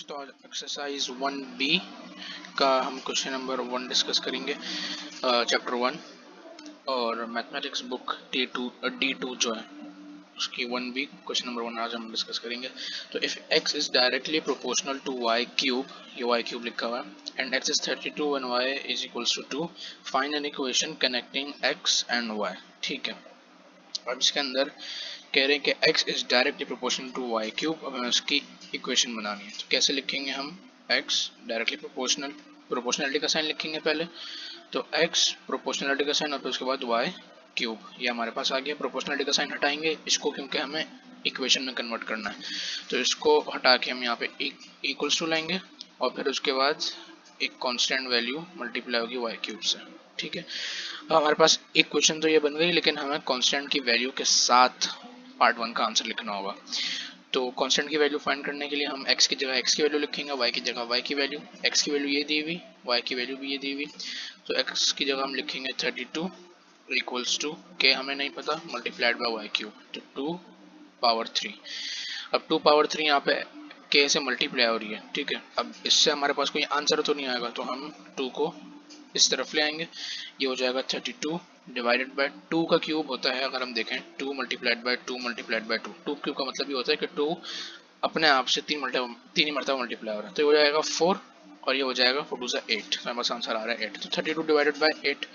तो आज exercise 1B का हम क्वेश्चन नंबर 1 डिस्कस करेंगे, चैप्टर 1 और मैथमेटिक्स बुक D2 जो है उसकी 1B क्वेश्चन नंबर 1 आज हम डिस्कस करेंगे। तो if x is directly proportional to y cube, ये y क्यूब लिखा हुआ है, and x is 32 and y is equals to 2, find an equation connecting x and y। ठीक है, अब इसके अंदर कह रहे हैं कि x is directly proportional to y cube. अब हमें उसकी इक्वेशन बनानी है, तो कैसे लिखेंगे हम x डायरेक्टली प्रोपोर्शनल, प्रोपोर्शनलिटी का साइन लिखेंगे पहले, तो x प्रोपोर्शनलिटी का साइन और फिर उसके बाद y क्यूब, ये हमारे पास आ गया। प्रोपोर्शनलिटी का साइन हटाएंगे इसको क्योंकि हमें इक्वेशन में कन्वर्ट करना है, तो इसको हटा के हम यहाँ पे इक्वल्स टू लाएंगे और फिर उसके बाद एक कांस्टेंट वैल्यू मल्टीप्लाई होगी y क्यूब से। ठीक है, अब हमारे पास इक्वेशन तो ये बन गई, लेकिन हमें कांस्टेंट की वैल्यू के साथ पार्ट 1 का आंसर लिखना होगा। तो कांस्टेंट की वैल्यू फाइंड करने के लिए हम x की जगह x की वैल्यू लिखेंगे, y की जगह y की वैल्यू। x की वैल्यू ये दी हुई, y की वैल्यू भी ये दी हुई, तो x की जगह हम लिखेंगे 32 इक्वल्स टू के हमें नहीं पता मल्टीप्लाइड बाय y क्यूब, तो 2 पावर 3। अब 2 पावर 3 यहाँ पे k से मल्टीप्लाई हो रही है। ठीक है, अब इससे हमारे पास कोई आंसर तो नहीं आएगा, तो हम 2 को इस तरफ ले आएंगे, ये हो जाएगा 32 डिवाइडेड बाय 2 का क्यूब होता है, अगर हम देखें 2 multiplied by 2 multiplied by 2, 2 cube का मतलब ये होता है कि 2 अपने आप से तीन ही मरतबा मल्टीप्लाई हो रहा है, तो ये हो जाएगा 4 और ये हो जाएगा 4 2 8, तो हमारे पास आंसर आ रहा है 8। तो 32 डिवाइडेड बाय 8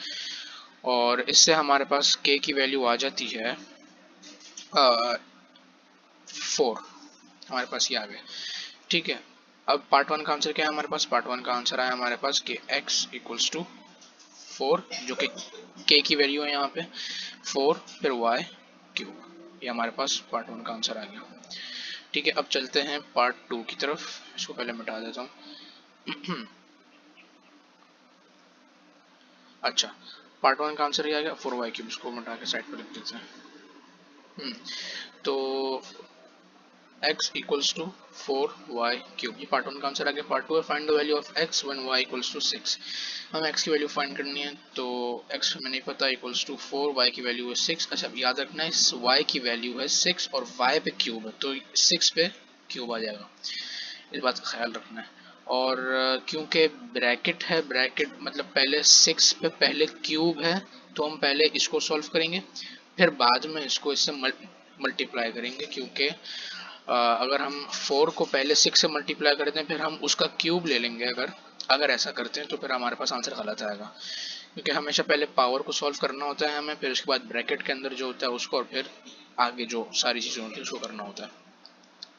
और इससे हमारे पास k की वैल्यू आ जाती है 4, हमारे पास ये आ गया। ठीक है, अब पार्ट 1 का आंसर क्या है हमारे पास? पार्ट 1 का आंसर आया हमारे पास कि x इक्वल्स टू 4, जो कि k की वैल्यू है यहाँ पे 4, फिर y क्यूब, ये हमारे पास पार्ट 1 का आंसर आ गया। ठीक है, अब चलते हैं पार्ट 2 की तरफ, इसको पहले मिटा देता हूँ। अच्छा, पार्ट 1 का आंसर ये आ गया 4y क्यूब, इसको मिटा के साइड पर लिख देते हैं। तो x equals to 4y cube, ये पार्ट 1 का आंसर आ गया। पार्ट 2 है find the value of x when y equals to 6, हमें x की वैल्यू फाइंड करनी है, तो x हमें नहीं पता, इक्वल्स टू 4, y की वैल्यू है 6। अच्छा, याद रखना है इस y की वैल्यू है 6 और y पे क्यूब है, तो 6 पे क्यूब आ जाएगा, इस बात का ख्याल रखना है। और क्योंकि ब्रैकेट है, ब्रैकेट मतलब पहले 6 पे पहले क्यूब है, तो हम पहले इसको सॉल्व करेंगे, फिर बाद में इसको इससे मल्टीप्लाई करेंगे, क्योंकि अगर हम 4 को पहले 6 से मल्टीप्लाई करते हैं फिर हम उसका क्यूब ले लेंगे, अगर ऐसा करते हैं तो फिर हमारे पास आंसर गलत आएगा, क्योंकि हमेशा पहले पावर को सॉल्व करना होता है हमें, फिर उसके बाद ब्रैकेट के अंदर जो होता है उसको, और फिर आगे जो सारी चीज़ें होती है उसको करना होता है।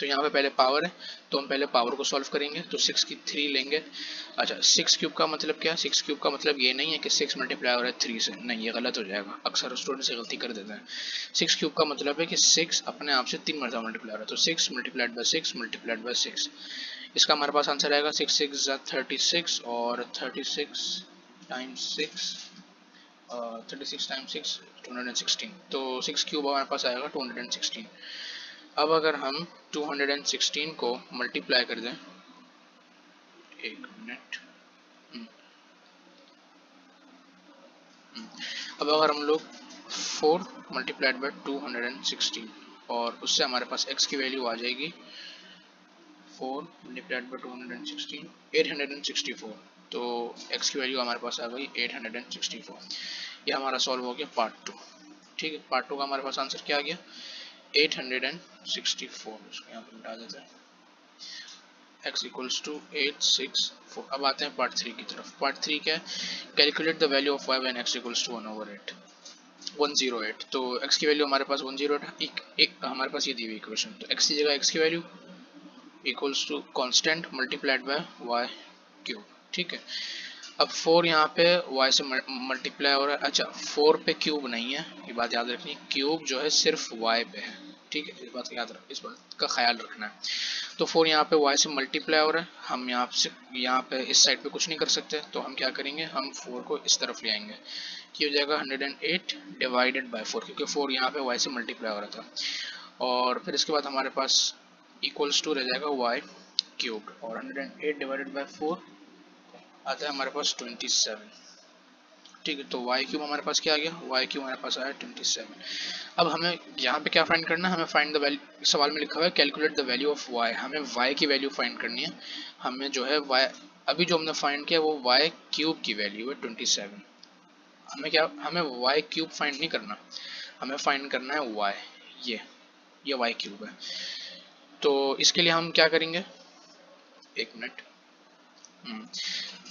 तो यहाँ पे पहले पावर है, तो हम पहले पावर को सॉल्व करेंगे, तो 6 की 3 लेंगे। अच्छा, 6 क्यूब का मतलब क्या? 6 क्यूब का मतलब ये नहीं है कि 6 मल्टीप्लाई हो रहा है 3 से, नहीं, ये गलत हो जाएगा, अक्सर स्टूडेंट से गलती कर देते हैं। 6 क्यूब का मतलब है कि 6 अपने आप से 3 मरतबा मल्टीप्लाई हो रहा है, तो 6 मल्टीप्लाइड बाय 6 मल्टीप्लाइड बाय 6, इसका हमारे पास आंसर आएगा 6 6 36, और 36 टाइम्स 6 36 टाइम्स 6 216, तो 6 क्यूब हमारे पास आएगा 216। अब अगर हम 216 को मल्टीप्लाई कर दें, एक मिनट, अब अगर हम लोग 4 मल्टीप्लाइड बाय 216 और उससे हमारे पास x की वैल्यू आ जाएगी 4 मल्टीप्लाइड बाय 216 864, तो x की वैल्यू हमारे पास आ गई 864। ये हमारा सॉल्व हो गया पार्ट 2। ठीक है, पार्ट 2 का हमारे पास आंसर क्या आ गया 864, इसको यहाँ पर मिटा देते हैं, x इक्वल्स टू 864। अब आते हैं पार्ट 3 की तरफ। पार्ट 3 क्या है? Calculate the value of y when x equals to 1/8 108, तो x की वैल्यू हमारे पास 108, एक हमारे पास ये दी हुई इक्वेशन, तो x की जगह x की value equals to constant multiplied by y cube. ठीक है, अब 4 यहाँ पे y से मल्टीप्लाई हो रहा है। अच्छा, 4 पे क्यूब नहीं है, ये बात याद रखनी, क्यूब जो है सिर्फ y पे है। ठीक है, इस बात का इस बात का ख्याल रखना है। तो 4 यहाँ पे y से मल्टीप्लाई हो रहा है, हम यहाँ पे इस साइड पे कुछ नहीं कर सकते, तो हम क्या करेंगे, हम 4 को इस तरफ ले आएंगे, ये हो जाएगा 108 डिवाइडेड बाय 4, क्योंकि 4 यहाँ पे y से मल्टीप्लाई हो रहा था, और फिर इसके बाद हमारे पास इक्वल्स टू रह जाएगा y क्यूब, और 108 डिवाइडेड बाय 4 आता है हमारे पास 27। ठीक है, तो वाई क्यूब हमारे पास क्या आ गया, वाई क्यूब हमारे पास आया 27। अब हमें यहाँ पे क्या फाइंड करना है, हमें फाइंड द वैल्यू, सवाल में लिखा हुआ है calculate the value of y, हमें वाई की वैल्यू फाइंड करनी है। हमें जो है वाई, अभी जो हमने फाइंड किया वो वाई क्यूब की वैल्यू है 27। हमें क्या, हमें वाई क्यूब फाइंड नहीं करना, हमें फाइंड करना है वाई, ये वाई क्यूब है। तो इसके लिए हम क्या करेंगे, एक मिनट।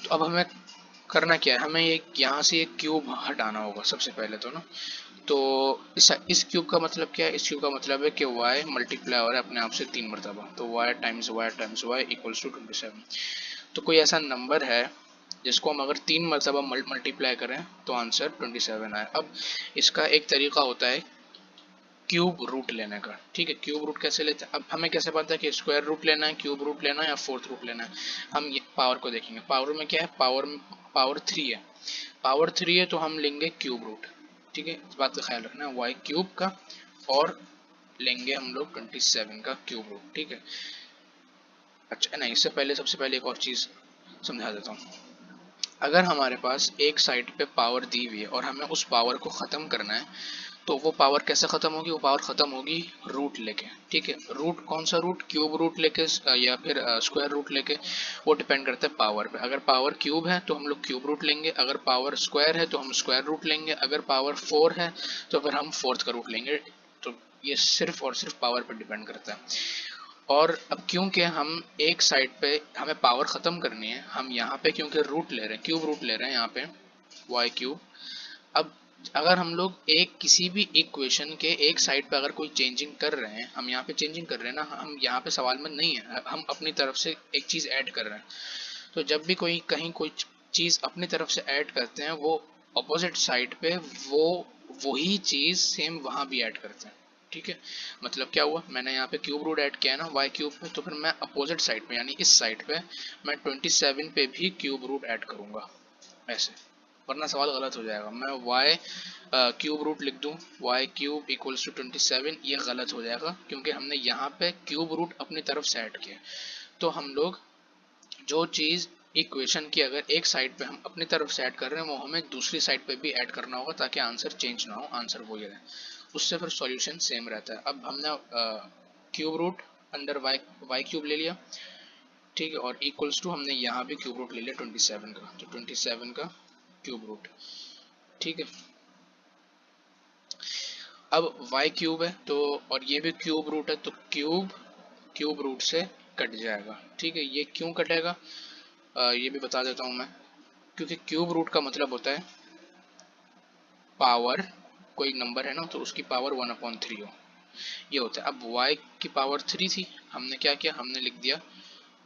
तो अब हमें करना क्या है, हमें ये यहाँ से एक क्यूब हटाना होगा सबसे पहले तो ना। तो इस क्यूब का मतलब क्या है, इस क्यूब का मतलब है कि y मल्टीप्लाई हो रहा है अपने आप से 3 मरतबा, तो y times y equals to 27। तो कोई ऐसा नंबर है जिसको हम अगर 3 मरतबा मल्टीप्लाई करें तो आंसर 27 आए। अब इसका एक तरीका होता है क्यूब रूट लेने का, ठीक है, क्यूब रूट कैसे लेते हैं। अब हमें कैसे पता है कि स्क्वायर रूट लेना है, क्यूब रूट लेना है या फोर्थ रूट लेना है। हम ये पावर को देखेंगे, पावर में क्या है, पावर 3 है, पावर 3 है तो हम लेंगे क्यूब रूट, ठीक है, इस बात का ख्याल रखना है, वाई क्यूब का, और लेंगे हम लोग 27 का क्यूब रूट, ठीक है। अच्छा नहीं, इससे पहले सबसे पहले एक और चीज़ समझा देता हूँ। अगर हमारे पास एक साइड पे पावर दी हुई है और हमें उस पावर को ख़त्म करना है, तो वो पावर कैसे ख़त्म होगी, वो पावर ख़त्म होगी रूट लेके, ठीक है। रूट कौन सा रूट, क्यूब रूट लेके या फिर स्क्वायर रूट लेके, वो डिपेंड करता है पावर पे। अगर पावर क्यूब है तो हम लोग क्यूब रूट लेंगे, अगर पावर स्क्वायर है तो हम स्क्वायर रूट लेंगे, अगर पावर 4 है तो फिर हम फोर्थ का रूट लेंगे। तो ये सिर्फ और सिर्फ पावर पर डिपेंड करता है। और अब क्योंकि हम एक साइड पे हमें पावर ख़त्म करनी है, हम यहाँ पे क्योंकि रूट ले रहे हैं, क्यूब रूट ले रहे हैं यहाँ पे वाई क्यूब। अब अगर हम लोग एक किसी भी इक्वेशन के एक साइड पे अगर कोई चेंजिंग कर रहे हैं, हम यहाँ पे चेंजिंग कर रहे हैं ना, हम यहाँ पे सवाल में नहीं है, हम अपनी तरफ से एक चीज़ ऐड कर रहे हैं। तो जब भी कोई कहीं कोई चीज़ अपनी तरफ से ऐड करते हैं, वो अपोजिट साइड पे वो वही चीज़ सेम वहाँ भी ऐड करते हैं, ठीक है। मतलब क्या हुआ, मैंने यहाँ पे क्यूब रूट ऐड किया है ना वाई क्यूब पे, तो फिर मैं अपोजिट साइड पे यानी इस साइड पे मैं 27 पे भी क्यूब रूट ऐड करूँगा ऐसे, वरना सवाल गलत हो जाएगा। मैं y क्यूब रूट लिख दूं, y क्यूब इक्वल्स टू 27, ये गलत हो जाएगा क्योंकि हमने यहाँ पे क्यूब रूट अपनी तरफ से ऐड किया। तो हम लोग जो चीज़ इक्वेशन की अगर एक साइड पे हम अपनी तरफ से ऐड कर रहे हैं, वो हमें दूसरी साइड पे भी ऐड करना होगा ताकि आंसर चेंज ना हो, आंसर वही रहे, उससे फिर सॉल्यूशन सेम रहता है। अब हमने cube root under y cube ले लिया, ठीक है, और इक्वल्स टू हमने यहाँ भी क्यूब रूट ले लिया 27 का, तो 27 का क्यूब रूट, ठीक है। अब y क्यूब है तो, और ये भी क्यूब रूट है, तो क्यूब रूट से कट जाएगा, ठीक है। ये क्यों कटेगा, ये भी बता देता हूँ मैं, क्योंकि क्यूब रूट का मतलब होता है पावर, कोई नंबर है ना तो उसकी पावर 1/3 हो, ये होता है। अब y की पावर 3 थी, हमने क्या किया, हमने लिख दिया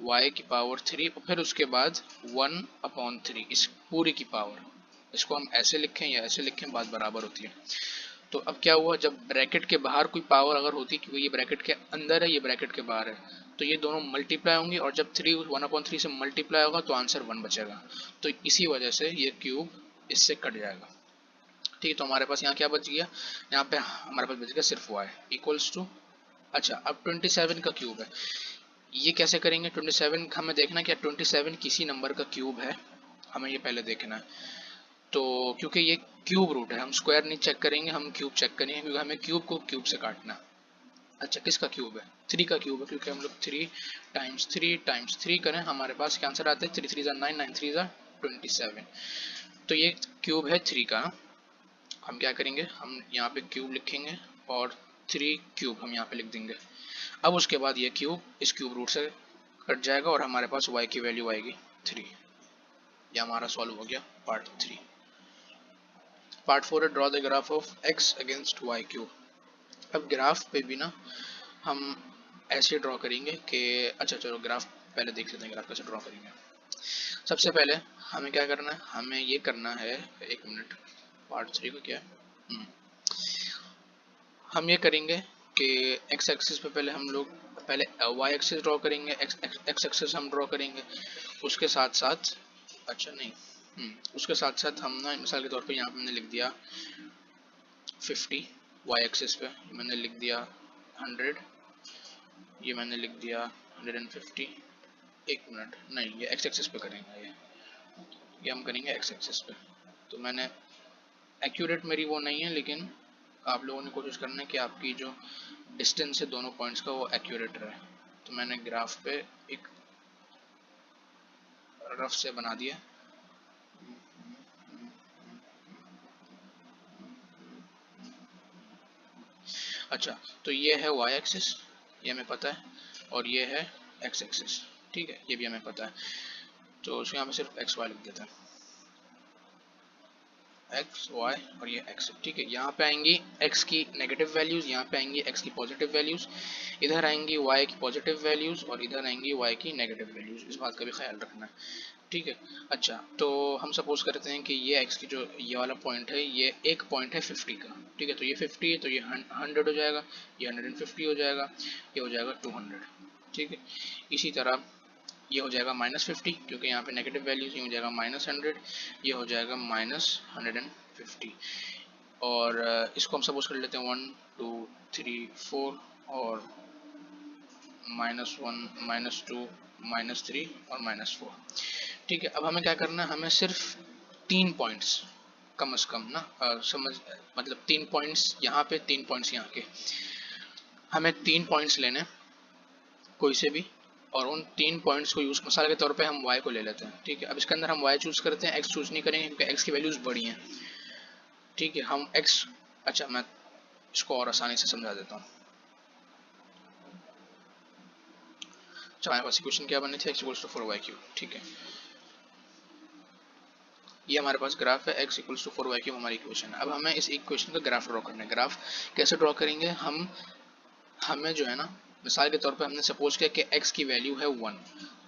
y की पावर 3 और फिर उसके बाद 1/3 इस पूरी की पावर, इसको हम ऐसे लिखें या ऐसे लिखें बात बराबर होती है। तो अब क्या हुआ, जब ब्रैकेट के बाहर कोई पावर अगर होती, क्योंकि ये ब्रैकेट के अंदर है ये ब्रैकेट के बाहर है, तो ये दोनों मल्टीप्लाई होंगी और जब 1/3 से मल्टीप्लाई होगा तो आंसर 1 बचेगा। तो इसी वजह से ये क्यूब इससे कट जाएगा, ठीक है। तो हमारे पास यहाँ क्या बच गया, यहाँ पे हमारे पास बच गया सिर्फ y इक्वल्स टू, अच्छा अब 27 का क्यूब है, ये कैसे करेंगे। 27 हमें देखना है क्या 27 किसी नंबर का क्यूब है, हमें ये पहले देखना है। तो क्योंकि ये क्यूब रूट है, हम स्क्वायर नहीं चेक करेंगे, हम क्यूब चेक करेंगे, क्योंकि हमें क्यूब को क्यूब से काटना। अच्छा किसका क्यूब है, 3 का क्यूब है, क्योंकि हम लोग 3 करें हमारे पास क्या आंसर आता है, 3 3 ज़ा 9, 9 3 ज़ा 27। तो ये क्यूब है 3 का, हम क्या करेंगे, हम यहाँ पे क्यूब लिखेंगे और 3 क्यूब हम यहाँ पे लिख देंगे। अब उसके बाद ये क्यूब इस क्यूब रूट से कट जाएगा और हमारे पास y की वैल्यू आएगी 3। ये हमारा सॉल्व हो गया पार्ट 3। पार्ट 4 है draw the graph of x against y cube. अब ग्राफ पे भी ना हम ऐसे ड्रॉ करेंगे कि, अच्छा चलो ग्राफ पहले देख लेते हैं ग्राफ कैसे ड्रॉ करेंगे। सबसे पहले हमें क्या करना है, हमें ये करना है, एक मिनट, पार्ट 3 को क्या है, हम ये करेंगे कि x एक्सिस पे पहले हम लोग पहले y एक्सिस ड्रॉ करेंगे, x एक्सिस हम ड्रॉ करेंगे, उसके साथ साथ, अच्छा नहीं, उसके साथ साथ हम ना मिसाल के तौर पे यहाँ पे मैंने लिख दिया 50 y एक्सिस पे, मैंने लिख दिया 100, ये मैंने लिख दिया 150, एक मिनट नहीं, ये x एक्सिस पे करेंगे, ये हम करेंगे x एक्सिस पे, तो मैंने एक्यूरेट मेरी वो नहीं है, लेकिन आप लोगों ने कोशिश करना है कि आपकी जो डिस्टेंस है दोनों पॉइंट्स का वो एक्यूरेट रहे। तो मैंने ग्राफ पे एक रफ से बना दिया। अच्छा, तो ये है y एक्सिस, ये हमें पता है, और ये है x एक्सिस, ठीक है, ये भी हमें पता है। तो उसको यहाँ पे सिर्फ x y लिख देते हैं, x y और ये x, ठीक है। यहाँ पे आएंगी x की नेगेटिव वैल्यूज, यहाँ पे आएंगी x की पॉजिटिव वैल्यूज, इधर आएंगी y की पॉजिटिव वैल्यूज और इधर आएंगी y की नेगेटिव वैल्यूज। इस बात का भी ख्याल रखना है, ठीक है। अच्छा, तो हम सपोज करते हैं कि ये x की जो ये वाला पॉइंट है, ये एक पॉइंट है 50 का, ठीक है। तो ये 50 है, तो ये 100 हो जाएगा, ये 150 हो जाएगा, ये हो जाएगा 200, ठीक है। इसी तरह ये हो जाएगा -50 क्योंकि यहाँ पे नेगेटिव वैल्यूज, ये हो जाएगा -100, ये हो जाएगा -150। और इसको हम सपोज कर लेते हैं 1 2 3 4 और -1 -2 -3 और -4, ठीक है। अब हमें क्या करना है, हमें सिर्फ 3 पॉइंट्स कम से कम ना समझ, मतलब 3 पॉइंट्स यहाँ पे, 3 पॉइंट्स यहाँ के, हमें 3 पॉइंट्स लेने कोई से भी, और उन 3 पॉइंट्स को यूज मिसाल के तौर पे हम y को ले लेते हैं, ठीक है। अब इसके अंदर हम y चूज करते हैं, x चूज नहीं करेंगे क्योंकि x की वैल्यूज बड़ी हैं, ठीक है। हम x, अच्छा मैं इसको और आसानी से समझा देता हूँ। अच्छा, हमारे पास इक्वेशन क्या बनी थी, x इक्वल्स टू 4y3, ठीक है। ये हमारे पास ग्राफ है, x इक्वल्स टू 4y3 हमारी इक्वेशन है। अब हमें इस इक्वेशन का ग्राफ ड्रॉ करना है। ग्राफ कैसे ड्रॉ करेंगे, हमें जो है ना, मिसाल के तौर पे हमने सपोज किया कि x की वैल्यू है 1,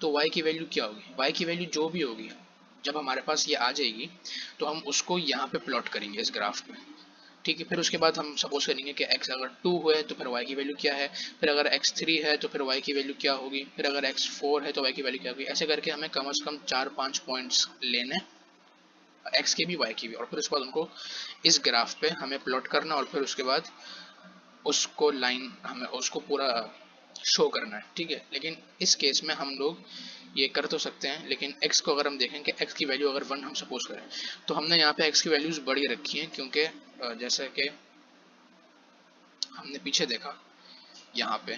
तो y की वैल्यू क्या होगी, y की वैल्यू जो भी होगी जब हमारे पास ये आ जाएगी तो हम उसको यहाँ पे प्लॉट करेंगे इस ग्राफ पे, ठीक है। फिर उसके बाद हम सपोज करेंगे कि x अगर 2 है तो फिर y की वैल्यू क्या है, फिर अगर x 3 है तो फिर y की वैल्यू क्या होगी, फिर अगर x 4 है तो y की वैल्यू क्या होगी। ऐसे करके हमें कम से कम 4-5 पॉइंट्स लेने, x के भी y की भी, और फिर उसके बाद उनको इस ग्राफ पे हमें प्लॉट करना, और फिर उसके बाद उसको लाइन, हमें उसको पूरा शो करना है, ठीक है। लेकिन इस केस में हम लोग ये कर तो सकते हैं, लेकिन x को अगर हम देखें कि x की वैल्यू अगर 1 हम सपोज करें, तो हमने यहाँ पे x की वैल्यूज बड़ी रखी हैं, क्योंकि जैसे कि हमने पीछे देखा यहाँ पे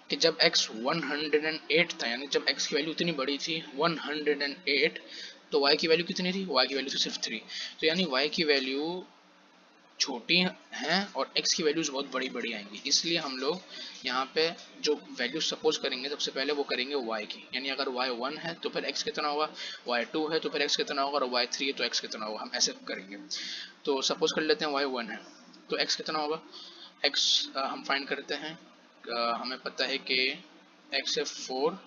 कि जब x 108 था, यानी जब x की वैल्यू इतनी बड़ी थी 108, तो y की वैल्यू कितनी थी, y की वैल्यू थी सिर्फ 3। तो यानी y की वैल्यू छोटी हैं और x की वैल्यूज बहुत बड़ी बड़ी आएंगी, इसलिए हम लोग यहाँ पे जो वैल्यू सपोज करेंगे सबसे पहले वो करेंगे y की, यानी अगर y 1 है तो फिर x कितना होगा, y 2 है तो फिर x कितना होगा, और y 3 है तो x कितना होगा, हम ऐसे करेंगे। तो सपोज कर लेते हैं y 1 है तो x कितना होगा, x हम फाइंड करते हैं, हमें पता है कि x है 4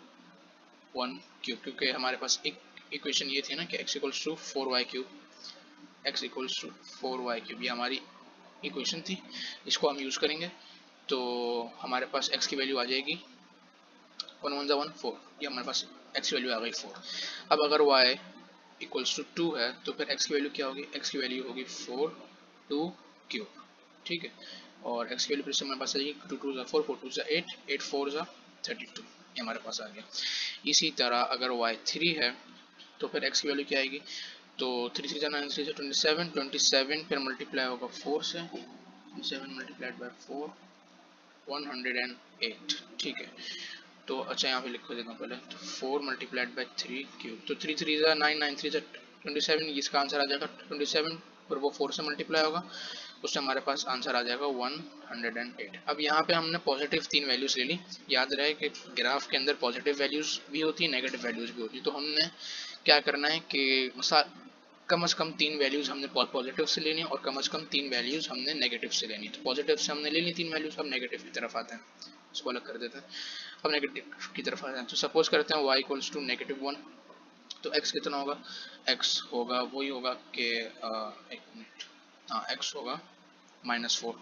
1 क्यूब, क्योंकि हमारे पास एक इक्वेशन ये थी ना कि x equals to 4y cube, x equals to 4y cube, ये हमारी इक्वेशन थी, इसको हम यूज़ करेंगे। तो हमारे पास x की वैल्यू आ जाएगी 1 1 1 4, ये हमारे पास x की वैल्यू आ गई 4। अब अगर y इक्वल्स टू 2 है तो फिर x की वैल्यू क्या होगी, x की वैल्यू होगी 4 2 क्यूब, ठीक है। और x की वैल्यू फिर से हमारे पास आ जाएगी 2 2 4 4 2 8 8 4 32, ये हमारे पास आ गया। इसी तरह अगर y 3 है तो फिर x की वैल्यू क्या आएगी, तो 3 3 9 3 27 27, फिर मल्टीप्लाई होगा 4 से, 7 मल्टीप्लाइड बाय 4 108, ठीक है। तो अच्छा यहाँ पे लिख देता हूँ पहले, तो 4 मल्टीप्लाइड बाय 3 क्यूब, तो 3 3 9 9 3 27, इसका आंसर आ जाएगा 27, फिर वो 4 से मल्टीप्लाई होगा, उससे हमारे पास आंसर आ जाएगा 108। अब यहाँ पे हमने पॉजिटिव 3 वैल्यूज ले ली। याद रहे कि ग्राफ के अंदर पॉजिटिव वैल्यूज भी होती है, नेगेटिव वैल्यूज भी होती है। तो हमने क्या करना है कि कम से कम 3 वैल्यूज हमने पॉजिटिव से लेनी है और कम से कम 3 वैल्यूज हमने नेगेटिव से लेनी है। तो पॉजिटिव से हमने ले ली 3 वैल्यूज, अब नेगेटिव की तरफ आते हैं, इसको अलग कर देते हैं। अब नेगेटिव की तरफ आते हैं, तो सपोज करते हैं y इक्वल्स टू -1, तो x कितना होगा, x होगा वही होगा कि एक मिनट, हाँ x होगा -4,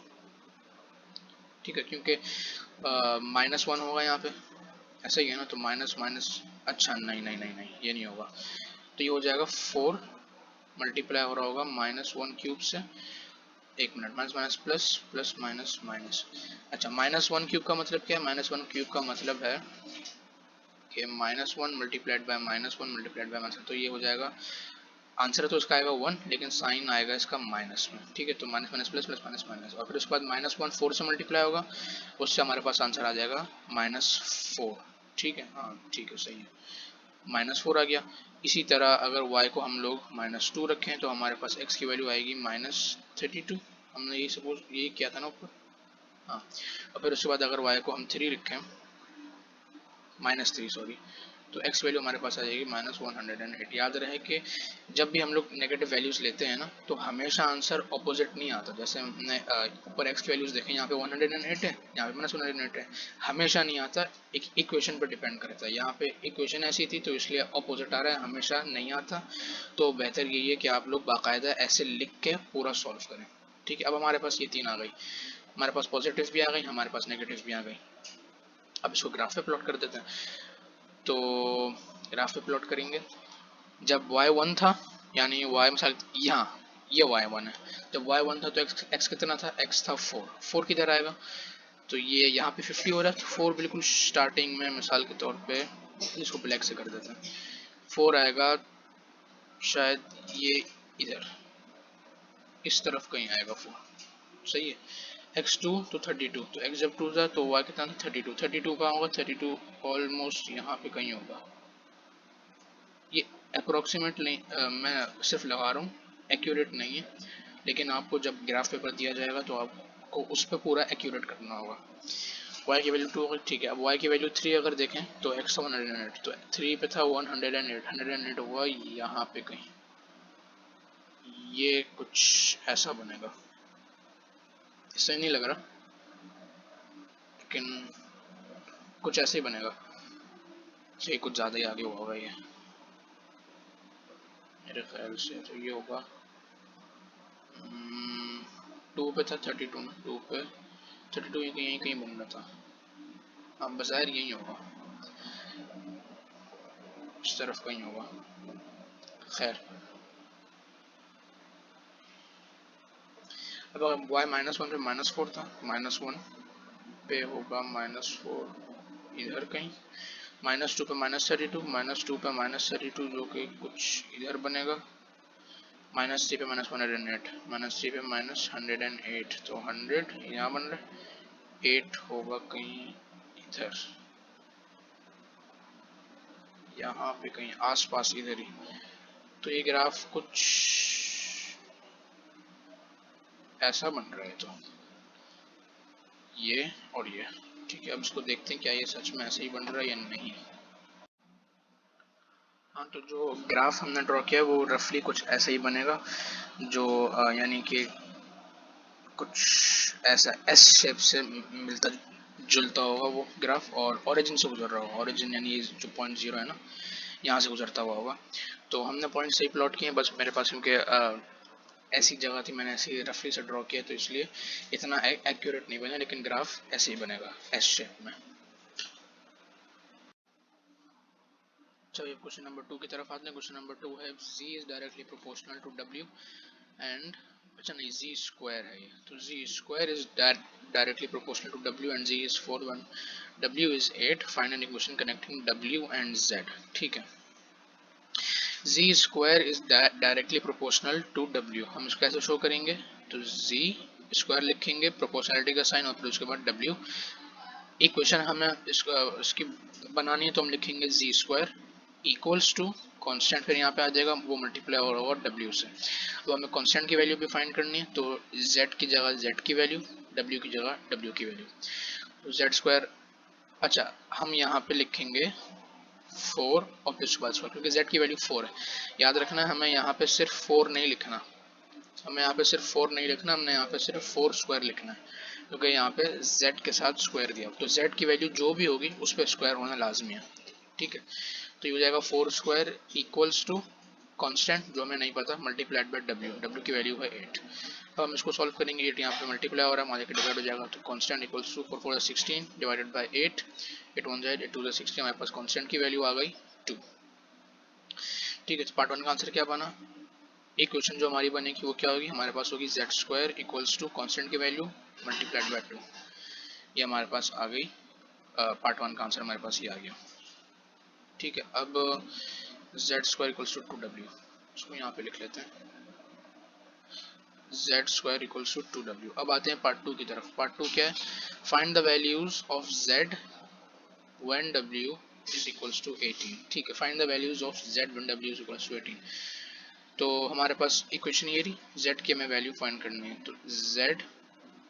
ठीक है, क्योंकि -1 होगा यहाँ पे, ऐसा ही है ना, तो माइनस माइनस, अच्छा नहीं नहीं नहीं नहीं ये नहीं होगा, तो ये हो जाएगा 4 मल्टीप्लाई हो रहा होगा -1 क्यूब से, एक minute, minus minus plus plus minus minus, अच्छा -1 क्यूब का मतलब क्या है, -1 क्यूब का मतलब है कि -1 मल्टीप्लाइड बाय -1 मल्टीप्लाइड बाय -1, तो ये हो जाएगा आंसर तो इसका आएगा 1, लेकिन साइन आएगा इसका माइनस में, ठीक है। तो minus minus plus plus minus minus, और फिर उसके बाद -1 4 से मल्टीप्लाई होगा, उससे हमारे पास आंसर आ जाएगा -4, ठीक है। हाँ ठीक है, सही है, -4 आ गया। इसी तरह अगर y को हम लोग -2 रखें तो हमारे पास x की वैल्यू आएगी -32, हमने ये सपोज ये किया था ना ऊपर, हाँ। और फिर उसके बाद अगर y को हम 3 रखें, -3 सॉरी, तो x वैल्यू हमारे पास आ जाएगी -108। याद रहे कि जब भी हम लोग नेगेटिव वैल्यूज लेते हैं ना, तो हमेशा आंसर ऑपोजिट नहीं आता। जैसे हमने ऊपर x की वैल्यूज देखें, यहाँ पे 108 है, यहाँ पे -108 है, हमेशा नहीं आता, एक इक्वेशन पर डिपेंड करता है। यहाँ पे इक्वेशन ऐसी थी तो इसलिए ऑपोजिट आ रहा है, हमेशा नहीं आता। तो बेहतर यही है कि आप लोग बाकायदा ऐसे लिख के पूरा सॉल्व करें, ठीक है। अब हमारे पास ये 3 आ गई, हमारे पास पॉजिटिव भी आ गई, हमारे पास नेगेटिव भी आ गई। अब इसको ग्राफ पे प्लॉट कर देते हैं। तो ग्राफ पे प्लॉट करेंगे, जब y1 था, यानी y मिसाल यहाँ ये y1 है, जब y1 था तो x कितना था, x था 4 किधर आएगा, तो ये यहाँ पे 50 हो रहा है, तो 4 बिल्कुल स्टार्टिंग में मिसाल के तौर पे इसको ब्लैक से कर देते हैं, 4 आएगा शायद ये इधर इस तरफ कहीं आएगा 4, सही है। x2 तो 32, तो x जब 2 था तो y कितना था 32, 32 कहाँ होगा, 32 ऑलमोस्ट यहाँ पे कहीं होगा। ये अप्रोक्सीमेट नहीं, मैं सिर्फ लगा रहा हूँ, एक्यूरेट नहीं है, लेकिन आपको जब ग्राफ पेपर दिया जाएगा तो आपको उस पर पूरा एक्यूरेट करना होगा। y की वैल्यू 2 होगी, ठीक है। अब y की वैल्यू 3 अगर देखें तो x 108, तो 3 पे था 108 होगा यहाँ पे कहीं, ये कुछ ऐसा बनेगा, सही नहीं लग रहा, लेकिन कुछ ऐसे ही बनेगा, ये कुछ ज़्यादा ही आगे होगा ये मेरे ख्याल से। तो ये होगा 2 पे था 32 में, 2 पे 32 यहीं कहीं बन रहा था, अब बज़ाहिर यही होगा, इस तरफ कहीं होगा। खैर, अब अगर y -1 पे -4 था, -1 पे होगा -4 इधर कहीं, -2 पे -32, -2 पे -32 जो कि कुछ इधर बनेगा, -3 पे -108, -3 पे -108, तो 100 यहाँ बन रहा है, 8 होगा कहीं इधर, यहाँ पे कहीं आसपास इधर ही। तो ये ग्राफ कुछ ऐसा बन रहा है, तो ये और ये, ठीक है। अब इसको देखते हैं क्या ये सच में ऐसे ही बन रहा है या नहीं। हाँ, तो जो ग्राफ हमने ड्रॉ किया है वो रफली कुछ ऐसा ही बनेगा, जो यानी कि कुछ ऐसा एस शेप से मिलता जुलता होगा वो ग्राफ, और ओरिजिन से गुजर रहा होगा, ओरिजिन यानी जो पॉइंट 0 है ना, यहाँ से गुजरता हुआ होगा। तो हमने पॉइंट सही प्लॉट किए, बस मेरे पास क्योंकि ऐसी जगह थी, मैंने ऐसी रफली से ड्रॉ किया, तो इसलिए इतना एक्यूरेट नहीं बना, लेकिन ग्राफ ऐसे ही बनेगा एस शेप में। चलिए क्वेश्चन नंबर 2 की तरफ आते हैं। क्वेश्चन नंबर 2 है z is directly proportional to w and, अच्छा नहीं, z स्क्वायर है ये, तो z square is directly proportional to w and z is 4 1, w is 8, find an equation connecting w and z, ठीक है। z square is directly proportional to w, हम इसको कैसे शो करेंगे, तो z स्क्वायर लिखेंगे, प्रोपोर्शनलिटी का साइन, और फिर उसके बाद w। इक्वेशन हमें इसकी बनानी है, तो हम लिखेंगे z square equals to constant, फिर यहाँ पे आ जाएगा वो मल्टीप्लाई हो रहा होगा w से। तो हमें कांस्टेंट की वैल्यू भी फाइंड करनी है, तो z की जगह z की वैल्यू, w की जगह w की वैल्यू, तो z स्क्वायर, अच्छा हम यहाँ पे लिखेंगे 4 और फिर उसके बाद स्क्वायर, क्योंकि z की वैल्यू 4 है। याद रखना है हमें यहाँ पे सिर्फ 4 नहीं लिखना, हमें यहाँ पे सिर्फ 4 नहीं लिखना, हमने यहाँ पे सिर्फ 4 स्क्वायर लिखना है, क्योंकि यहाँ पे z के साथ स्क्वायर दिया, तो z की वैल्यू जो भी होगी उस पर स्क्वायर होना लाजमी है, ठीक है। तो ये हो जाएगा 4 स्क्वायर इक्वल्स टू कांस्टेंट जो हमें नहीं पता मल्टीप्लाइड बाय w की वैल्यू है 8। अब हम इसको सॉल्व करेंगे, 8 यहाँ पे मल्टीप्लाई हो रहा है, वहाँ जाकर डिवाइड हो जाएगा, तो constant equals to 4 4 16 divided by 8, 8 1 8 2 16, हमारे पास कांस्टेंट की वैल्यू आ गई 2, ठीक है। तो पार्ट 1 का आंसर क्या बना, इक्वेशन जो हमारी बनेगी वो क्या होगी, हमारे पास होगी z square equals to constant की वैल्यू मल्टीप्लाइड बाय 2, ये हमारे पास आ गई, पार्ट 1 का आंसर हमारे पास ये आ गया, ठीक है। अब z square equals to 2w, इसको यहाँ पे लिख लेते हैं z square equals to 2w। अब आते हैं पार्ट 2 की तरफ। पार्ट 2 क्या है? Find the values of z when w is equals to 18। ठीक है, find the values of z when w is equals to 18। तो हमारे पास इक्वेशन ये रही, z की हमें वैल्यू फाइंड करनी है, तो z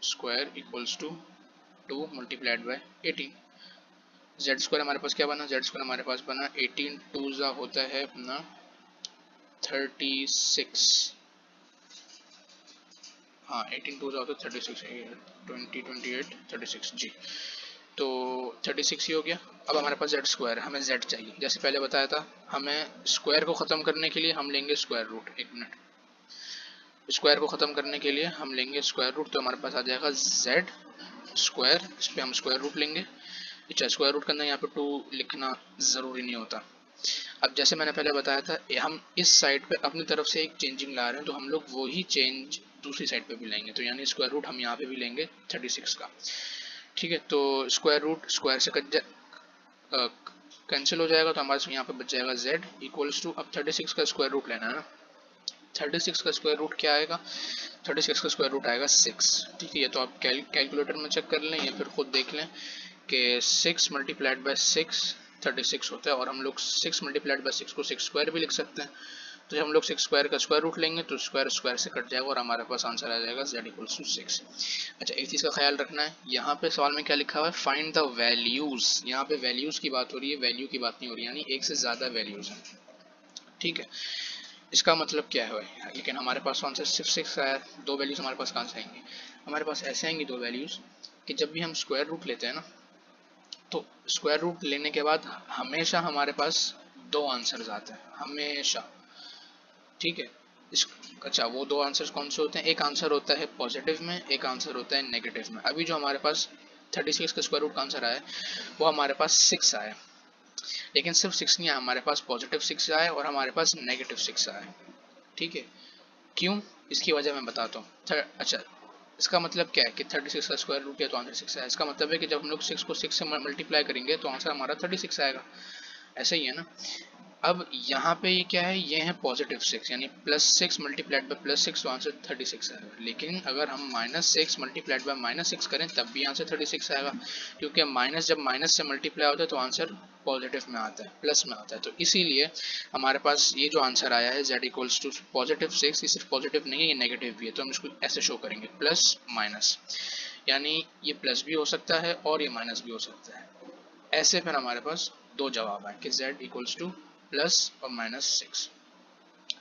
square equals to 2 multiplied by 18। z square हमारे पास क्या बना? z स्क्वायर हमारे पास बना 18 2 जा होता है अपना 36। हाँ 18 2 जा होता है 36, 20 28 36 जी। तो 36 ही हो गया। अब हमारे पास z स्क्वायर, हमें z चाहिए। जैसे पहले बताया था, हमें स्क्वायर को ख़त्म करने के लिए हम लेंगे स्क्वायर रूट। एक मिनट, स्क्वायर को ख़त्म करने के लिए हम लेंगे स्क्वायर रूट, तो हमारे पास आ जाएगा z स्क्वायर, इस पर हम स्क्वायर रूट लेंगे। अच्छा, स्क्वायर रूट के अंदर यहाँ पे 2 लिखना ज़रूरी नहीं होता। अब जैसे मैंने पहले बताया था, हम इस साइड पे अपनी तरफ से एक चेंजिंग ला रहे हैं, तो हम लोग वही चेंज दूसरी साइड पे भी लेंगे। तो यानी स्क्वायर रूट हम यहाँ पे भी लेंगे 36 का। ठीक है, तो स्क्वायर रूट स्क्वायर से कैंसिल हो जाएगा, तो हमारे यहाँ पे बच जाएगा z इक्वल्स टू, अब 36 का स्क्वायर रूट लेना है ना। 36 का स्क्वायर रूट क्या आएगा? 36 का स्क्वायर रूट आएगा 6। ठीक है, ये तो आप कैलकुलेटर में चेक कर लें या फिर खुद देख लें कि 6 मल्टीप्लाइड बाय 6 36 होता है, और हम लोग 6 मल्टीप्लाइड बाय 6 को 6 स्क्वायर भी लिख सकते हैं। तो जब हम लोग 6 स्क्वायर का स्क्वायर रूट लेंगे तो स्क्वायर स्क्वायर से कट जाएगा और हमारे पास आंसर आ जाएगा z इक्वल्स टू 6। अच्छा, एक चीज़ का ख्याल रखना है, यहाँ पे सवाल में क्या लिखा हुआ है? Find the values. यहाँ पे वैल्यूज की बात हो रही है, वैल्यू की बात नहीं हो रही, यानी एक से ज़्यादा वैल्यूज हैं। ठीक है, इसका मतलब क्या है? लेकिन हमारे पास आंसर सिर्फ 6 आया, 2 वैल्यूज हमारे पास कहाँ से आएंगी? हमारे पास ऐसे आएंगी 2 वैल्यूज कि जब भी हम स्क्वायर रूट लेते हैं ना, तो स्क्वायर रूट लेने के बाद हमेशा हमारे पास 2 आंसर्स आते हैं, हमेशा। ठीक है, इस अच्छा, वो 2 आंसर्स कौन से होते हैं? एक आंसर होता है पॉजिटिव में, एक आंसर होता है नेगेटिव में। अभी जो हमारे पास 36 का स्क्वायर रूट का आंसर आया वो हमारे पास 6 आया, लेकिन सिर्फ 6 नहीं आया, हमारे पास पॉजिटिव 6 आया और हमारे पास नेगेटिव 6 आया। ठीक है, क्यों? इसकी वजह मैं बताता हूँ। अच्छा, इसका मतलब क्या है कि 36 का स्क्वायर रूट किया तो आंसर 6 आया। इसका मतलब है कि जब हम लोग 6 को 6 से मल्टीप्लाई करेंगे तो आंसर हमारा 36 आएगा। ऐसे ही है ना। अब यहाँ पे ये क्या है? ये है पॉजिटिव 6, यानी +6 मल्टीप्लाइड बाय +6, तो आंसर 36 आएगा। लेकिन अगर हम -6 मल्टीप्लाइड बाय -6 करें तब भी आंसर 36 आएगा, क्योंकि माइनस जब माइनस से मल्टीप्लाई होता है तो आंसर पॉजिटिव में आता है, प्लस में आता है। तो इसीलिए हमारे पास ये जो आंसर आया है z इक्वल्स टू +6, ये सिर्फ पॉजिटिव नहीं है, ये नेगेटिव भी है। तो हम इसको ऐसे शो करेंगे, प्लस माइनस, यानी ये प्लस भी हो सकता है और ये माइनस भी हो सकता है। ऐसे फिर हमारे पास 2 जवाब आए कि z इक्वल्स टू प्लस और -6।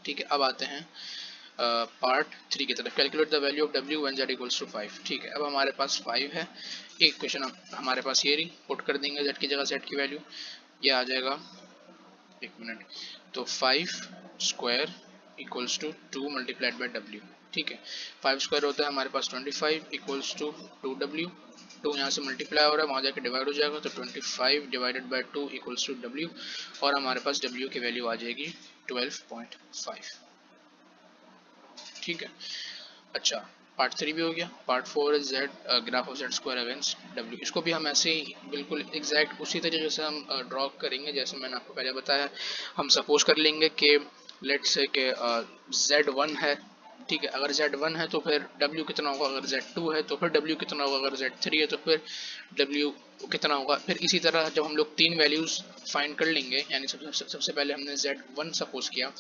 ठीक है, अब आते हैं पार्ट 3 की तरफ। Calculate the value of w when z equals to 5। ठीक है, अब हमारे पास 5 है। एक क्वेश्चन हमारे पास ये रही, पुट कर देंगे z की जगह z की वैल्यू, ये आ जाएगा, एक मिनट, तो 5 square equals to 2 multiplied by w। ठीक है, 5 स्क्वायर होता है हमारे पास 25 इक्वल्स टू 2w। 2 यहाँ से मल्टीप्लाई हो रहा है, वहाँ जाके डिवाइड हो जाएगा, तो 25 divided by 2 equals to w, और हमारे पास w की वैल्यू आ जाएगी 12.5। ठीक है, अच्छा, पार्ट 3 भी हो गया। Part 4 is z graph of z square against w। इसको भी हम ऐसे ही बिल्कुल एग्जैक्ट उसी तरीके से हम ड्रॉ करेंगे जैसे मैंने आपको पहले बताया। हम सपोज कर लेंगे कि लेट्स से कि z1 है। ठीक है, अगर z1 है तो फिर w कितना होगा, अगर z2 है तो फिर w कितना होगा, अगर z3 है तो फिर w कितना होगा। फिर इसी तरह जब हम लोग 3 वैल्यूज फाइंड कर लेंगे, यानी सबसे पहले हमने z1 सपोज किया,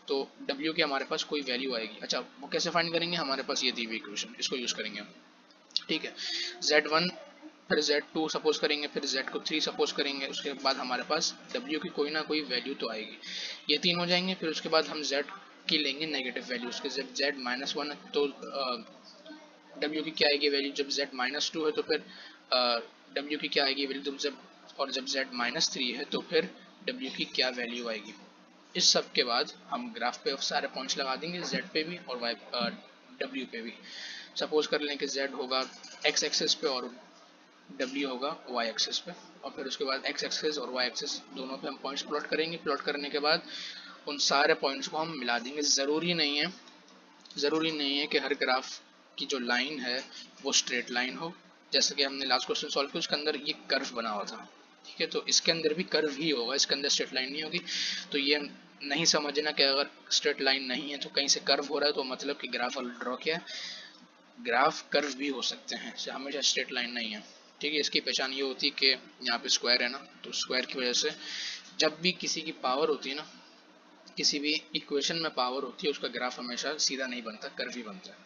तो w की हमारे पास कोई वैल्यू आएगी। अच्छा, वो कैसे फाइंड करेंगे? हमारे पास ये दी हुई इक्वेशन, इसको यूज़ करेंगे हम। ठीक है, z1 फिर z2 सपोज करेंगे, फिर z को 3 सपोज करेंगे, उसके बाद हमारे पास w की कोई ना कोई वैल्यू तो आएगी। ये 3 हो जाएंगे, फिर उसके बाद हम z की लेंगे नेगेटिव वैल्यू, उसके z -1 है तो w की क्या आएगी वैल्यू, जब z -2 है तो फिर w की क्या आएगी वैल्यू, जब z -3 है तो फिर w की क्या वैल्यू आएगी। इस सब के बाद हम ग्राफ पे सारे पॉइंट्स लगा देंगे, z पे भी और w पे भी। सपोज कर लें कि z होगा x एक्सिस पे और w होगा y एक्सिस पे, और फिर उसके बाद x एक्सिस और y एक्सिस दोनों पे हम पॉइंट्स प्लॉट करेंगे। प्लॉट करने के बाद उन सारे पॉइंट्स को हम मिला देंगे। ज़रूरी नहीं है कि हर ग्राफ की जो लाइन है वो स्ट्रेट लाइन हो। जैसे कि हमने लास्ट क्वेश्चन सॉल्व किया, उसके अंदर ये कर्व बना हुआ था। ठीक है, तो इसके अंदर भी कर्व ही होगा, इसके अंदर स्ट्रेट लाइन नहीं होगी। तो ये नहीं समझना कि अगर स्ट्रेट लाइन नहीं है तो कहीं से कर्व हो रहा है तो मतलब कि ग्राफ ड्रॉ किया, ग्राफ कर्व भी हो सकते हैं, हमेशा स्ट्रेट लाइन नहीं है। ठीक है, इसकी पहचान ये होती है कि यहाँ पे स्क्वायर है ना, तो स्क्वायर की वजह से जब भी किसी की पावर होती है ना, किसी भी इक्वेशन में पावर होती है, उसका ग्राफ हमेशा सीधा नहीं बनता, कर्व ही बनता है।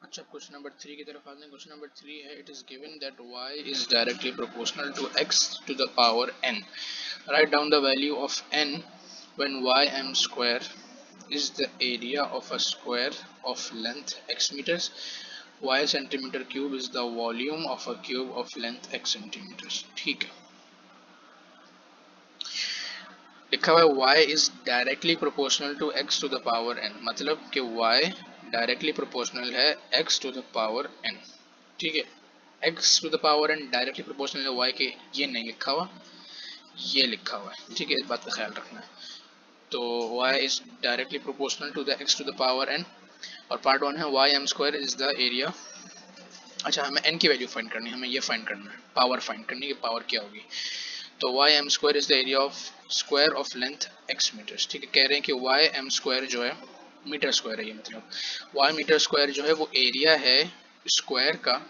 अच्छा, क्वेश्चन नंबर 3 की तरफ आते हैं। क्वेश्चन नंबर 3 है, it is given that y is directly proportional to x to the power n। Write down the value of n when ym square is the area of a square of length x meters, y centimeter cube is the volume of a cube of length x centimeters। ठीक है, लिखा हुआ है y is directly proportional to x to the power n, मतलब कि y directly proportional है x to the power n। ठीक है, x to the power n directly proportional है y के, ये नहीं लिखा हुआ, ये लिखा हुआ है। ठीक है, इस बात का ख्याल रखना है। तो y is directly proportional to the x to the power n, और पार्ट 1 है y m square is the area. अच्छा, हमें n की वैल्यू फाइंड करनी है, हमें ये फाइंड करना है, पावर फाइंड करनी है कि पावर क्या होगी। तो y m square is the area of square of length x metres. ठीक है, कह रहे हैं कि y m स्क्वायर जो है मीटर स्क्वायर है, ये मतलब y मीटर स्क्वायर जो है वो एरिया है स्क्वायर का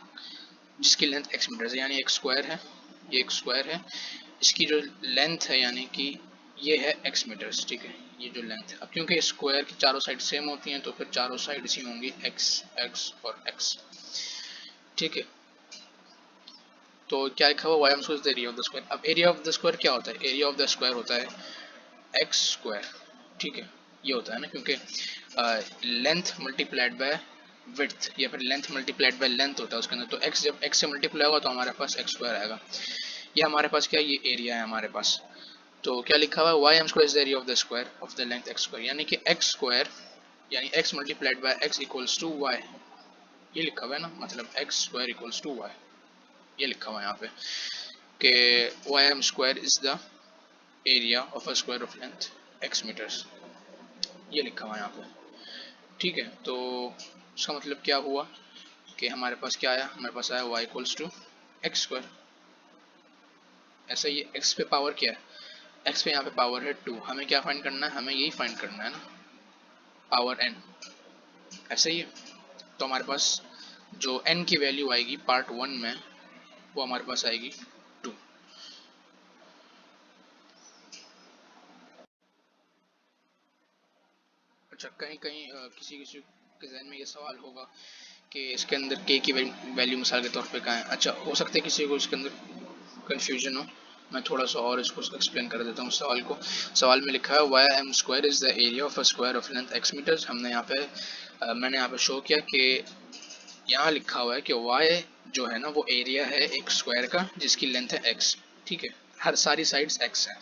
जिसकी लेंथ x मीटर है, यानी एक स्क्वायर है, ये एक स्क्वायर है, इसकी जो लेंथ है यानी कि ये है x मीटर्स। ठीक है, ये जो लेंथ है, अब क्योंकि स्क्वायर की चारों साइड सेम होती हैं तो फिर चारों साइड ही होंगी x x और x। ठीक है, तो क्या लिखा हुआ y m square area of the square. अब एरिया ऑफ द स्क्वायर क्या होता है, एरिया ऑफ द स्क्वायर होता है x स्क्वायर। ठीक है, ये होता है ना, क्योंकि लेंथ मल्टीप्लाइड बाय विड्थ या फिर लेंथ मल्टीप्लाइड बाय लेंथ होता है उसके अंदर, तो x जब x से मल्टीप्लाई होगा तो हमारे पास x स्क्वायर आएगा। ये हमारे पास क्या, ये एरिया है हमारे पास। तो क्या लिखा हुआ है, y m square is the area of the square of the length x square, यानी कि एक्स स्क्वायर यानी x multiplied by x equals to y, ये लिखा हुआ है ना, मतलब x square equals to y, ये लिखा हुआ है यहाँ पे कि y m square is the area of a square of length x metres, ये लिखा हुआ है यहाँ पे। ठीक है, तो उसका मतलब क्या हुआ कि हमारे पास क्या आया, हमारे पास आया y equals to x square. ऐसा ही एक्स पे पावर क्या है, एक्स पे यहाँ पे पावर है 2, हमें क्या फाइंड करना है, हमें यही फाइंड करना है ना, पावर n। ऐसे ही है, तो हमारे पास जो n की वैल्यू आएगी पार्ट 1 में वो हमारे पास आएगी 2। अच्छा, कहीं कहीं किसी किसी के जहन में ये सवाल होगा कि इसके अंदर k की वैल्यू मिसाल के तौर पे कहाँ है। अच्छा, हो सकता है किसी को इसके अंदर कंफ्यूजन हो, मैं थोड़ा सा और इसको एक्सप्लेन कर देता हूँ सवाल को। सवाल में लिखा है y m square is the area of a square of length x metres. हमने यहाँ पे मैंने यहाँ पे शो किया कि यहाँ लिखा हुआ है कि y जो है ना वो एरिया है एक स्क्वायर का जिसकी लेंथ है x। ठीक है, हर सारी साइड्स x है।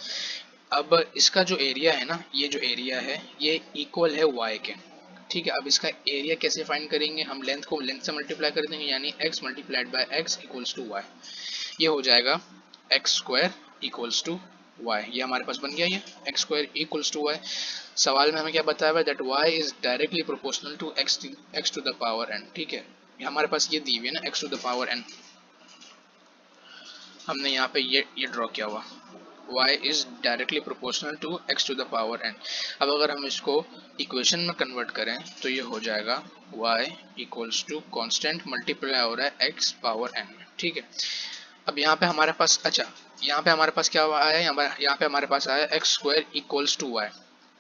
अब इसका जो एरिया है ना, ये जो एरिया है ये इक्वल है y के। ठीक है, अब इसका एरिया कैसे फाइंड करेंगे, हम लेंथ को लेंथ से मल्टीप्लाई कर देंगे, यानी x multiplied by x equals to y, ये हो जाएगा x square equals to y. ये हमारे पास बन गया, ये x square equals to y. सवाल में हमें क्या बताया हुआ है, that y is directly proportional to x to the power n। ठीक है, ये हमारे पास ये दी हुई है ना x to the power n, हमने यहाँ पे ये ड्रॉ किया हुआ y is directly proportional to x to the power n। अब अगर हम इसको इक्वेशन में कन्वर्ट करें तो ये हो जाएगा y equals to constant multiply हो रहा है x पावर n। ठीक है, अब यहाँ पे हमारे पास, अच्छा यहाँ पे हमारे पास क्या आया है, यहाँ पे हमारे पास आया x square equals to y.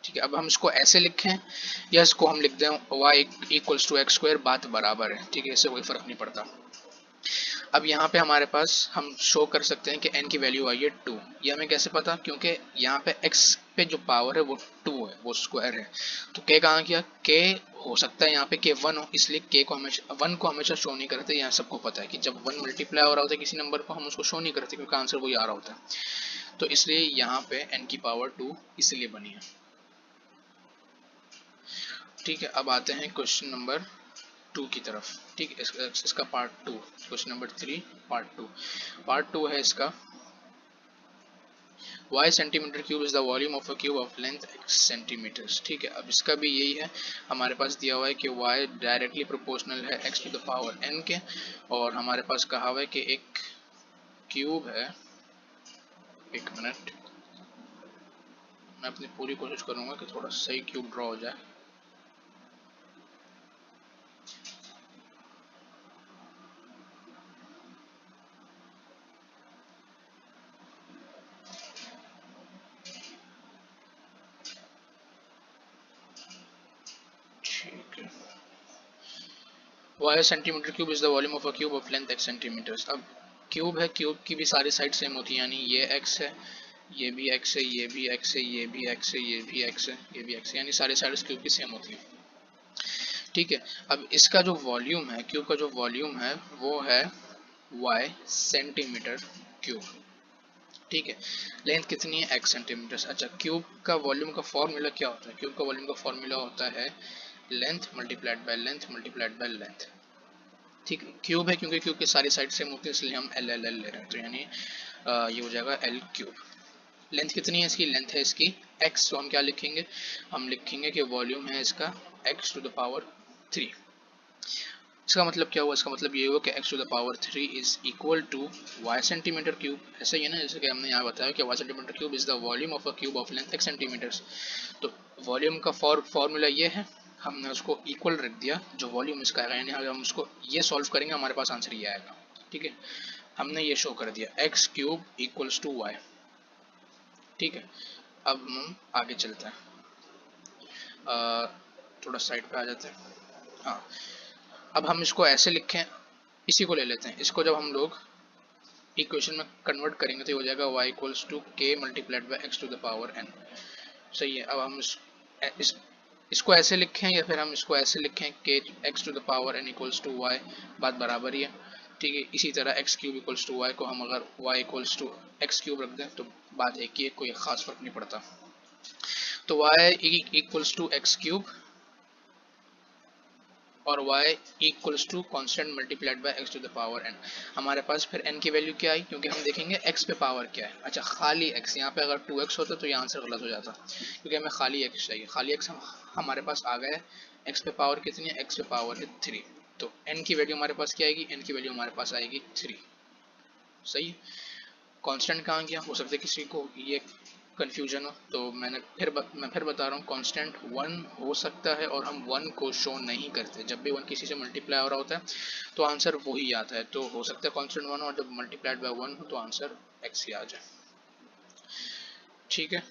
ठीक है, अब हम इसको ऐसे लिखें या इसको हम लिख दें y equals to x square, बात बराबर है। ठीक है, इससे कोई फर्क नहीं पड़ता। अब यहाँ पे हमारे पास हम शो कर सकते हैं कि n की वैल्यू आई है 2। ये हमें कैसे पता, क्योंकि यहाँ पे x पे जो पावर है वो 2 है, वो स्क्वायर है। तो k कहाँ गया, k हो सकता है यहाँ पे k 1 हो, इसलिए k को हमेशा 1 को हमेशा शो नहीं करते। यहाँ सबको पता है कि जब 1 मल्टीप्लाई हो रहा होता है किसी नंबर को, हम उसको शो नहीं करते क्योंकि आंसर वही आ रहा होता है। तो इसलिए यहाँ पे n की पावर 2 इसलिए बनी है। ठीक है, अब आते हैं क्वेश्चन नंबर 2 की तरफ। ठीक है, इसका पार्ट 2, क्वेश्चन नंबर 3 पार्ट 2 है इसका, y centimetre cube is the volume of a cube of length x centimetres. ठीक है, अब इसका भी यही है, हमारे पास दिया हुआ है कि y डायरेक्टली प्रोपोर्शनल है x to the power n के, और हमारे पास कहा हुआ है कि एक क्यूब है एक मिनट, मैं अपनी पूरी कोशिश करूंगा कि थोड़ा सही क्यूब ड्रॉ हो जाए। ठीक है, y centimetre cube is the volume of a cube of length x centimetres. अब क्यूब है, क्यूब की भी सारी साइड सेम होती है, यानी ये x है, ये भी x है, ये भी x है, ये भी x है, ये भी x है, ये भी x है, यानी सारी साइड्स क्यूब की सेम होती है। ठीक है, अब इसका जो वॉल्यूम है, क्यूब का जो वॉल्यूम है वो है y सेंटीमीटर क्यूब। ठीक है, लेंथ कितनी है x सेंटीमीटर। अच्छा, क्यूब का वॉल्यूम का फॉर्मूला क्या होता है? क्यूब का वॉल्यूम का फॉर्मूला होता है length multiplied by length multiplied by length. ठीक है, क्यूब है क्योंकि क्यूब की सारी साइड सेम होती है, इसलिए हम एल एल एल ले रहे हैं, तो यानी ये हो जाएगा एल क्यूब। लेंथ कितनी है इसकी? लेंथ है इसकी x, तो हम क्या लिखेंगे? हम लिखेंगे कि वॉल्यूम है इसका x टू द पावर 3। इसका मतलब क्या हुआ? इसका मतलब ये हुआ कि x to the power 3 is equal to y centimetre cube. ऐसा ही है ना, जैसे कि हमने यहाँ बताया कि y centimetre cube is the volume of a cube of length x centimetres. तो वॉल्यूम का फॉर्मूला ये है, हमने उसको इक्वल रख दिया जो वॉल्यूम इसका है, यानी अगर हम उसको ये सॉल्व करेंगे हमारे पास आंसर ये आएगा। ठीक है, हमने ये शो कर दिया x cube equals to y। ठीक है, अब हम आगे चलते हैं, थोड़ा साइड पे आ जाते हैं। हाँ, अब हम इसको ऐसे लिखें, इसी को ले लेते हैं, इसको जब हम लोग इक्वेशन में कन्वर्ट करेंगे तो ये हो जाएगा y equals to k multiplied by x to the power n। सही है, अब हम इसको ऐसे लिखें या फिर हम इसको ऐसे लिखें कि x to the power n equals to y, बात बराबर ही है। ठीक है, इसी तरह x cube equals to y को हम अगर y equals to x cube रख दें तो बात एक ही है, कोई खास फर्क नहीं पड़ता। तो y equals to x cube और y equals to constant multiplied by x to the power n। हमारे पास फिर n की वैल्यू क्या आई, क्योंकि हम देखेंगे x पे पावर क्या है। अच्छा, खाली x, यहाँ पे अगर 2x होता तो ये आंसर गलत हो जाता, क्योंकि हमें खाली x चाहिए। खाली x हमारे पास आ गया है, x पे पावर कितनी है? x पे पावर है 3, तो n की वैल्यू हमारे पास क्या आएगी? n की वैल्यू हमारे पास आएगी 3। सही है, कांस्टेंट कहाँ गया? हो सकता है किसी को ये कंफ्यूजन हो, तो मैं फिर बता रहा हूँ, कांस्टेंट 1 हो सकता है और हम 1 को शो नहीं करते। जब भी 1 किसी से मल्टीप्लाई हो रहा होता है तो आंसर वही आता है, तो हो सकता है कांस्टेंट 1 और जब मल्टीप्लाइड बाय 1 हो तो आंसर x ही आ जाए। ठीक है,